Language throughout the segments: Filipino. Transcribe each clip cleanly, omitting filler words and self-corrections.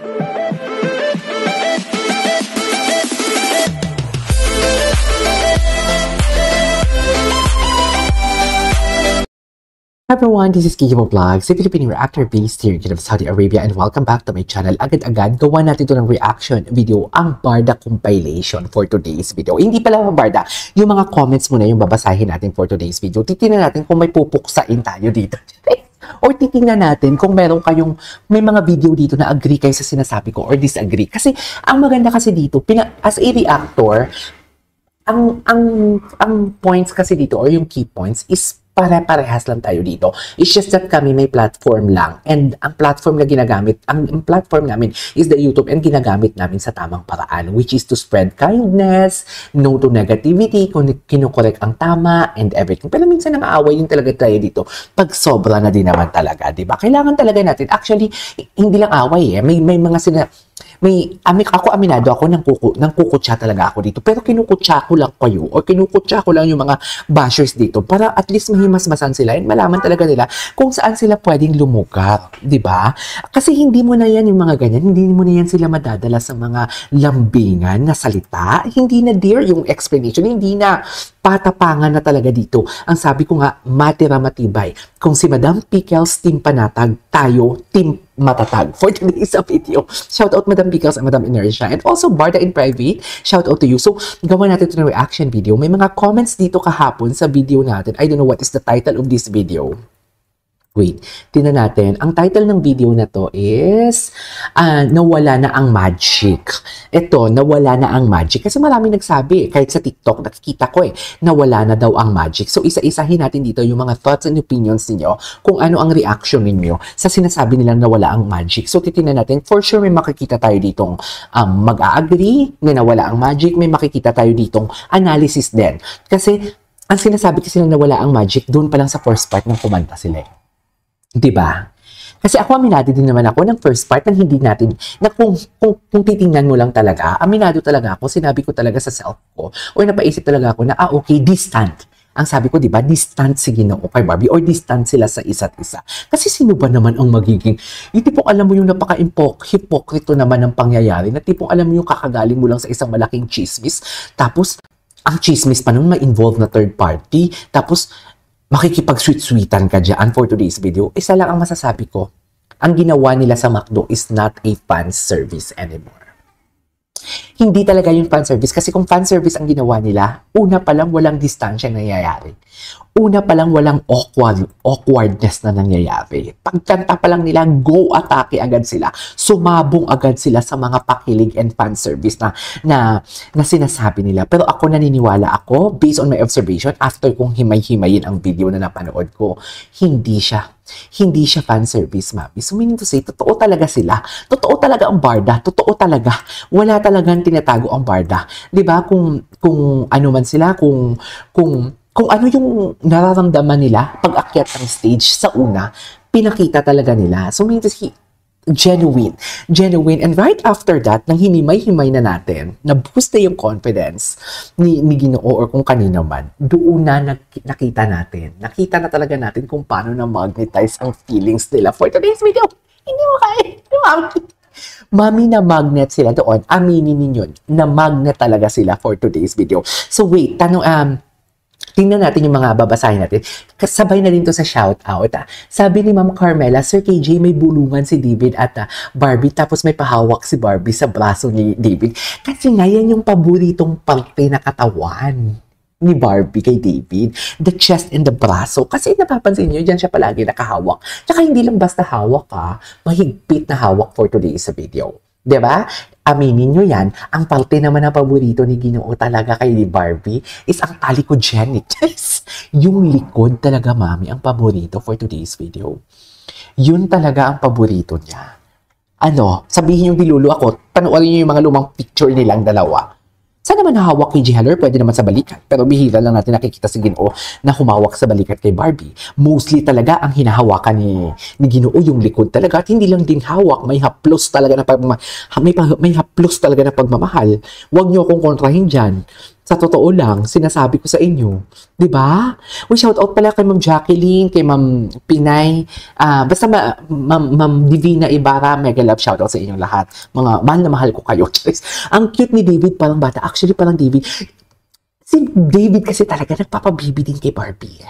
Everyone, this is Kikimo Vlogs, a Filipino reactor based here in Saudi Arabia, and welcome back to my channel. Agad-agad, gawa natin ito ng reaction video, ang Barda compilation for today's video. Hindi pala Barda, yung mga comments muna yung babasahin natin for today's video. Titingnan natin kung may pupuksain tayo dito. Or titingnan natin kung meron kayong, may mga video dito na agree kayo sa sinasabi ko or disagree. Kasi, ang maganda kasi dito, as a reactor, ang points kasi dito or yung key points is pare-parehas lang tayo dito. It's just that kami may platform lang. And ang platform na ginagamit, ang platform namin is the YouTube, and ginagamit namin sa tamang paraan, which is to spread kindness, no to negativity, kung kinukorek ang tama, and everything. Pero minsan na maaway yung talaga tayo dito pag sobra na din naman talaga, diba? Kailangan talaga natin. Actually, hindi lang away eh. May mga ako aminado ako ng kukutsa talaga ako dito. Pero kinukutsa ko lang kayo or kinukutsa ko lang yung mga bashers dito para at least mahimasmasan sila and malaman talaga nila kung saan sila pwedeng lumugar, di ba? Kasi hindi mo na yan yung mga ganyan, hindi mo na yan sila madadala sa mga lambingan na salita. Hindi na dear yung explanation, hindi na patapangan na talaga dito. Ang sabi ko nga, matira matibay. Kung si Madam Pickles team panatag, tayo team matatag for today's video. Shout out Madam Pickles and Madam Inertia, and also Barda in private. Shout out to you. So, gawa natin ito ng reaction video. May mga comments dito kahapon sa video natin. I don't know what is the title of this video. Wait, tingnan natin. Ang title ng video na to is Nawala na ang Magic. Ito, nawala na ang magic. Kasi marami nagsabi, kahit sa TikTok, nakikita ko nawala na daw ang magic. So, isa-isahin natin dito yung mga thoughts and opinions niyo kung ano ang reaction ninyo sa sinasabi nilang nawala ang magic. So, titingnan natin. For sure, may makikita tayo ditong mag-a-agree na nawala ang magic. May makikita tayo ditong analysis din. Kasi, ang sinasabi kasi na nawala ang magic, doon pa lang sa first part ng kumanta sila. Diba? Kasi ako aminado din naman ako ng first part ng hindi natin, na kung titingnan mo lang talaga, aminado talaga ako, sinabi ko talaga sa self ko, or napaisip talaga ako na, okay, distant. Ang sabi ko, diba, distant si Ginoo kay Barbie, or distant sila sa isa't isa. Kasi sino ba naman ang magiging, yung tipong alam mo yung napaka-hipokrito naman ng pangyayari, na tipong alam mo yung kakagaling mo lang sa isang malaking chismis, tapos, ang chismis pa nun ma-involve na third party, tapos, makikipag-sweet-sweetan ka dyan for today's video. Isa lang ang masasabi ko, ang ginawa nila sa McDo is not a fan service anymore. Hindi talaga yung fan service. Kasi kung fan service ang ginawa nila, una pa lang walang distansya nangyayari. Una pa lang walang awkwardness na nangyayari. Pagkanta pa lang nila, go atake agad sila. Sumabong agad sila sa mga pakilig and fan service na sinasabi nila. Pero ako naniniwala ako, based on my observation, after kong himay-himayin ang video na napanood ko, hindi siya fan service, mami. So meaning to say, totoo talaga sila. Totoo talaga ang Barda. Totoo talaga. Wala talagang tinatago ang Barda. 'Di ba? Kung ano man sila, kung ano yung nararamdaman nila pag akyat ng stage sa una, pinakita talaga nila. So meaning to say, genuine. And right after that, nang hinimay-himay na natin, na-boost na yung confidence ni Ginoo or kung kanino man, doon na nakita na talaga natin kung paano na magnetize ang feelings nila for today's video. Hindi mo kaya. Mami, na magnet sila doon. Aminin ninyo, na magnet talaga sila for today's video. So wait, tingnan natin yung mga babasahin natin. Kasabay na din to sa shoutout. Sabi ni Ma'am Carmela, Sir KJ, may bulungan si David at Barbie, tapos may pahawak si Barbie sa braso ni David. Kasi nga yan yung paboritong parte na katawan ni Barbie kay David. The chest and the braso. Kasi napapansin nyo, dyan siya palagi nakahawak. Tsaka hindi lang basta hawak mahigpit na hawak for today's video. Diba? Aminin nyo yan, ang parte naman na paborito ni Ginoo talaga kay Barbie is ang talikod-genic. Yung likod talaga, mami, ang paborito for today's video. Yun talaga ang paborito niya. Sabihin yung dilulu ako, panoorin nyo yung mga lumang picture nilang dalawa. Saan naman nahawak kay Jihaler? Pwede naman sa balikat. Pero bihira lang natin nakikita si Ginoo na humawak sa balikat kay Barbie. Mostly talaga ang hinahawakan ni Ginoo yung likod talaga. At hindi lang din hawak. May haplos talaga na may haplos talaga na pagmamahal. Huwag nyo akong kontrahin dyan. Sa totoo lang, sinasabi ko sa inyo. 'Di ba? We shout out pala kay Ma'am Jacqueline, kay Ma'am Pinay, basta Ma'am Divina Ibarra, mega love shout out sa inyong lahat. Mga mahal na mahal ko kayo. Ang cute ni David, parang bata. Actually, parang David. Si David kasi talaga nagpapabibi din kay Barbie.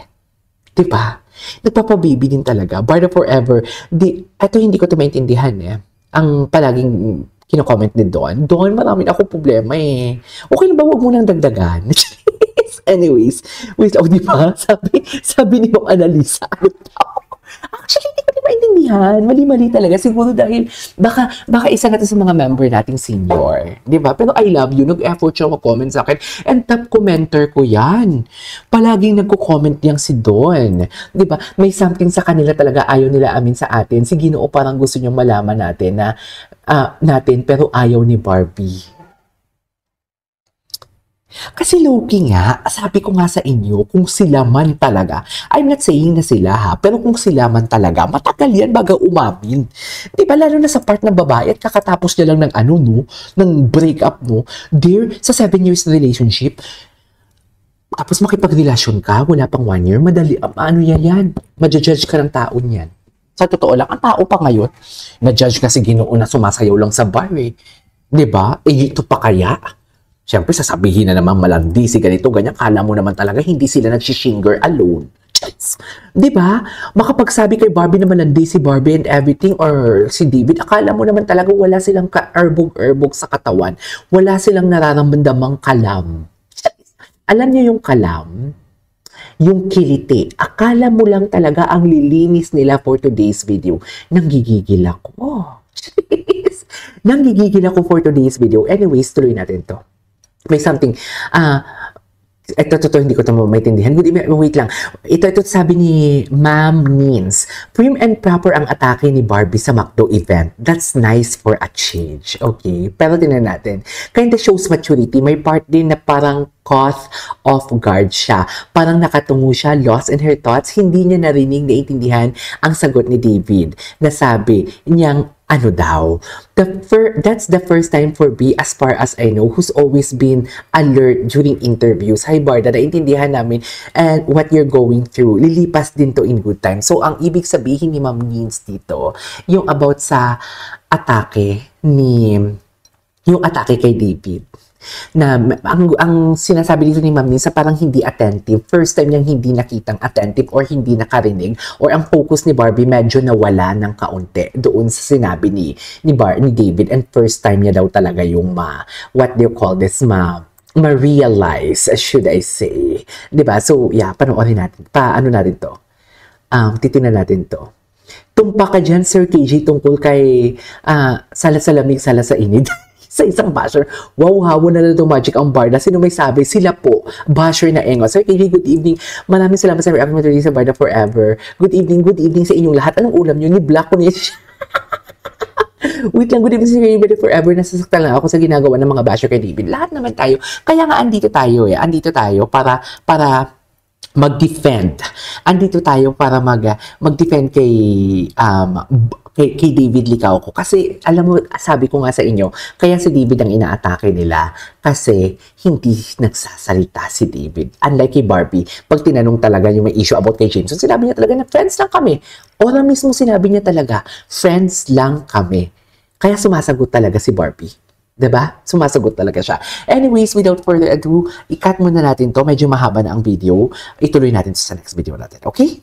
'Di ba? Nagpapabibi din talaga. Barda forever. Ito hindi ko 'to maintindihan Ang palaging kino-comment ni Don. Don, marami na akong problema Okay na ba, huwag mo nang dagdagan? Anyways, wait, di ba? Sabi ni Ma'am Analisa, ano daw? Actually, hindi ko din maintindihan. Mali-mali talaga. Siguro dahil, baka isa na to sa mga member nating senior. Di ba? Pero I love you. Nag-effort siya mag-comment sa akin. And top commenter ko yan. Palaging nagko-comment yang si Don. Di ba? May something sa kanila talaga ayaw nila amin sa atin. Si Ginoo parang gusto niyong malaman natin na pero ayaw ni Barbie. Kasi low-key nga, sabi ko nga sa inyo, kung sila man talaga, I'm not saying na sila pero kung sila man talaga, matagal yan baga umamin. Di ba, lalo na sa part ng babae at kakatapos niya lang ng ng breakup dear, sa 7 years relationship, tapos makipagrelasyon ka, wala pang 1 year, madali, yan, ma-judge ka ng taon yan. Sa totoo lang, ang tao pa ngayon, na-judge kasi Ginoo na sumasayaw lang sa bar Di ba? Ito pa kaya? Siyempre, sasabihin na naman malandi si ganito, ganyan. Kala mo naman talaga, hindi sila nagsishinger alone. Di ba? Makapagsabi kay Barbie na malandi si Barbie and everything or si David, akala mo naman talaga wala silang ka-erbog-erbog sa katawan. Wala silang nararamdamang kalam. Alam niyo yung kalam? Yung kiliti. Akala mo lang talaga ang lilinis nila for today's video. Nanggigigil ako. Nanggigigil ako for today's video. Anyways, tuloy natin to. May something, ito, hindi ko ito maintindihan. Wait lang. Ito sabi ni Ma'am Nins. Prim and proper ang atake ni Barbie sa McDo event. That's nice for a change. Okay? Pero tingnan natin. Kinda shows maturity. May part din na parang caught off guard siya. Parang nakatungo siya, lost in her thoughts. Hindi niya narinig, naiintindihan ang sagot ni David. Nasabi niyang, that's the first time for B, as far as I know, who's always been alert during interviews. Hi Barda, naintindihan namin and what you're going through. Lilipas din to in good time. So, ang ibig sabihin ni Ma'am Nins dito, yung about sa yung atake kay David. Na ang sinasabi dito ni Ma'am Nins parang hindi attentive. First time niyang hindi nakitang attentive or hindi nakarinig or ang focus ni Barbie medyo nawala ng kaunti doon sa sinabi ni David and first time niya daw talaga yung what do you call this, ma-realize, should I say. 'Di ba? So, yeah, panoorin natin. Natin to. Titingnan natin to. Tumpa ka dyan, Sir KJ, tungkol kay sala sa lamig, sala sa init. Sa isang basher, wow, hawon na ito magic ang Barda. Sino may sabi? Sila po, basher na engo. Sir KJ, good evening. Maraming salamat sa reaction mo sa Barda forever. Good evening sa inyong lahat. Anong ulam nyo? Ni-block ko niya. Wait lang, good evening sa Barda forever. Nasasaktan lang ako sa ginagawa ng mga basher kay David. Lahat naman tayo. Kaya nga andito tayo Andito tayo para mag-defend. Andito tayo para mag-defend kay David Licauco. Kasi, alam mo, sabi ko nga sa inyo, kaya si David ang inaatake nila kasi hindi nagsasalita si David. Unlike kay Barbie, pag tinanong talaga yung may issue about kay Jameson, sinabi niya talaga na friends lang kami. Ora mismo sinabi niya talaga, friends lang kami. Kaya sumasagot talaga si Barbie. 'Di ba? Sumasagot talaga siya. Anyways, without further ado, i-cut muna natin to. Medyo mahaba na ang video. Ituloy natin sa next video natin. Okay?